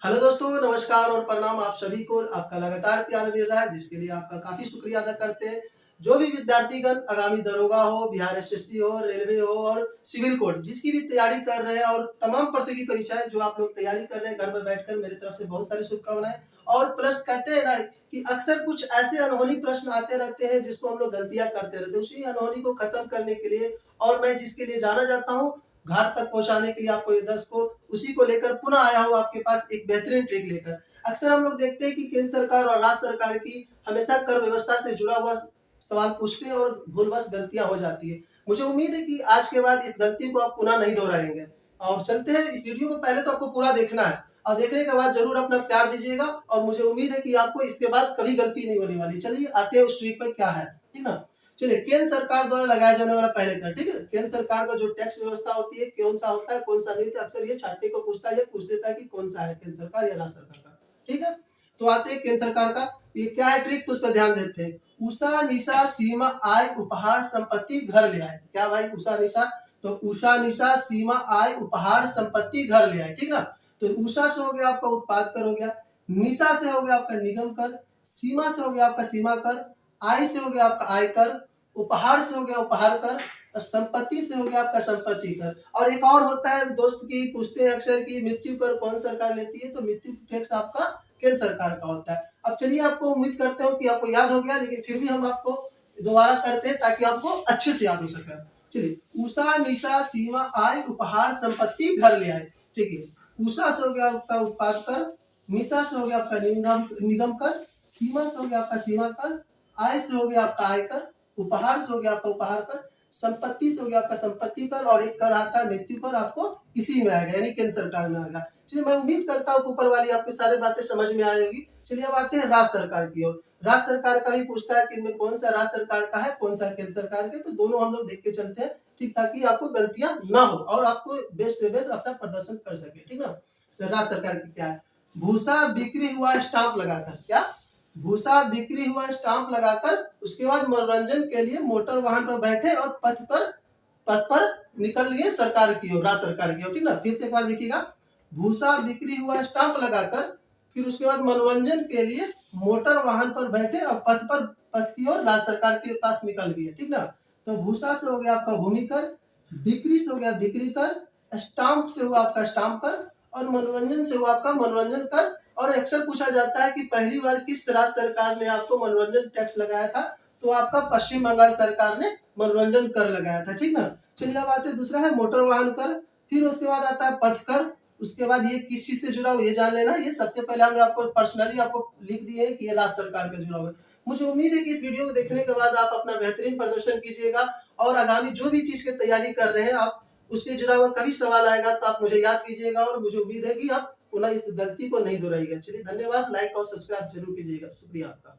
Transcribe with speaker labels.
Speaker 1: Hello दोस्तों, नमस्कार और प्रणाम आप सभी को। आपका लगातार प्यार मिल रहा है जिसके लिए आपका काफी शुक्रिया अदा करते हैं। जो भी विद्यार्थीगण आगामी दरोगा हो, बिहार एसएससी हो, रेलवे हो और सिविल कोड जिसकी भी तैयारी कर रहे हैं और तमाम प्रतियोगी परीक्षाएं जो आप लोग तैयारी कर रहे हैं घर पर बैठकर, मेरी तरफ से बहुत सारी शुभकामनाएं। और प्लस कहते हैं ना कि अक्सर कुछ ऐसे अनहोनी प्रश्न आते रहते हैं जिसको हम लोग गलतियां करते रहते हैं, उसी अनहोनी को खत्म करने के लिए और मैं जिसके लिए जाना जाता हूँ घर तक पहुंचाने के लिए आपको ये 10 को उसी को लेकर पुनः आया हूँ आपके पास एक बेहतरीन ट्रिक लेकर। अक्सर हम लोग देखते हैं कि केंद्र सरकार और राज्य सरकार की हमेशा कर व्यवस्था से जुड़ा हुआ सवाल पूछते हैं और भूलवश गलतियां हो जाती है। मुझे उम्मीद है कि आज के बाद इस गलती को आप पुनः नहीं दोहराएंगे। और चलते हैं, इस वीडियो को पहले तो आपको पूरा देखना है और देखने के बाद जरूर अपना प्यार दीजिएगा और मुझे उम्मीद है कि आपको इसके बाद कभी गलती नहीं होने वाली। चलिए आते हैं उस ट्रिक पर क्या है, ठीक ना। चलिए, केंद्र सरकार द्वारा लगाया जाने वाला पहले कर, ठीक है। केंद्र सरकार का जो टैक्स व्यवस्था होती है कौन सा होता है कौन सा नहीं, अक्सर ये छाटने को पूछता है, ये पूछ देता है कि कौन सा है केंद्र सरकार या राज्य सरकार का, ठीक है। तो आते हैं केंद्र सरकार का, ये क्या है ट्रिक, तो उस पर ध्यान देते हैं। उषा निशा सीमा आय उपहार संपत्ति घर ले आए। क्या भाई, उषा निशा, तो उषा निशा सीमा आय उपहार संपत्ति घर ले आए, ठीक ना। तो उषा से हो गया आपका उत्पाद कर हो गया, निशा से हो गया आपका निगम कर, सीमा से हो गया आपका सीमा कर, आय से हो गया आपका आय कर, उपहार से हो गया उपहार कर और संपत्ति से हो गया आपका संपत्ति कर। और एक और होता है दोस्त की पूछते हैं अक्सर की मृत्यु कर कौन सरकार लेती है, तो मृत्यु टैक्स आपका केंद्र सरकार का होता है। अब चलिए, आपको उम्मीद करते हो कि आपको याद हो गया, लेकिन फिर भी हम आपको दोबारा करते हैं ताकि आपको अच्छे से याद हो सके। चलिए, उषा निशा सीमा आय उपहार संपत्ति घर ले आए, ठीक है। उषा से हो गया आपका उत्पाद कर, निशा से हो गया आपका निगम कर, सीमा से हो गया आपका सीमा कर, आय से हो गया आपका आय कर, उपहार से हो गया आपका उपहार कर, संपत्ति से हो गया आपका संपत्ति कर और एक कर आता है मृत्यु कर, आपको इसी में आएगा यानी केंद्र सरकार में आएगा। चलिए, मैं उम्मीद करता हूँ ऊपर वाली आपकी सारी बातें समझ में आएगी। चलिए, अब आते हैं राज्य सरकार की ओर। राज्य सरकार का भी पूछता है कि इनमें कौन सा राज्य सरकार का है कौन सा केंद्र सरकार के, तो दोनों हम लोग देख के चलते हैं, ठीक, ताकि आपको गलतियां ना हो और आपको बेस्ट से बेस्ट अपना प्रदर्शन कर सके, ठीक ना। तो राज्य सरकार की क्या है, भूसा बिक्री हुआ स्टाम्प लगाकर, क्या, भूसा बिक्री हुआ स्टाम्प लगाकर उसके बाद मनोरंजन के लिए मोटर वाहन पर बैठे और पथ पर निकल लिए सरकार की ओर, राज्य सरकार की ओर, ठीक ना। फिर से एक बार देखिएगा, भूसा बिक्री हुआ स्टाम्प लगाकर फिर उसके बाद मनोरंजन के लिए मोटर वाहन पर बैठे और पथ की ओर राज्य सरकार के पास निकल गए, ठीक ना। तो भूसा से हो गया आपका भूमि कर, बिक्री से हो गया बिक्री कर, स्टाम्प से हुआ आपका स्टाम्प कर और मनोरंजन से हुआ आपका मनोरंजन कर। और अक्सर पूछा जाता है कि पहली बार किस राज्य सरकार ने आपको मनोरंजन टैक्स लगाया था, तो आपका पश्चिम बंगाल सरकार ने मनोरंजन कर लगाया था, ठीक ना। चलिए, अब आते दूसरा है मोटर वाहन कर, फिर उसके बाद आता है पथ कर, उसके बाद ये किस चीज से जुड़ा हुआ ये जान लेना। ये सबसे पहले हमने आपको पर्सनली आपको लिख दिए है कि ये राज्य सरकार का जुड़ा हुआ है। मुझे उम्मीद है कि इस वीडियो को देखने के बाद आप अपना बेहतरीन प्रदर्शन कीजिएगा और आगामी जो भी चीज की तैयारी कर रहे हैं आप उससे जुड़ा हुआ कभी सवाल आएगा तो आप मुझे याद कीजिएगा और मुझे उम्मीद है कि आप पुनः इस गलती को नहीं दोहराइएगा। चलिए, धन्यवाद, लाइक और सब्सक्राइब जरूर कीजिएगा, शुक्रिया आपका।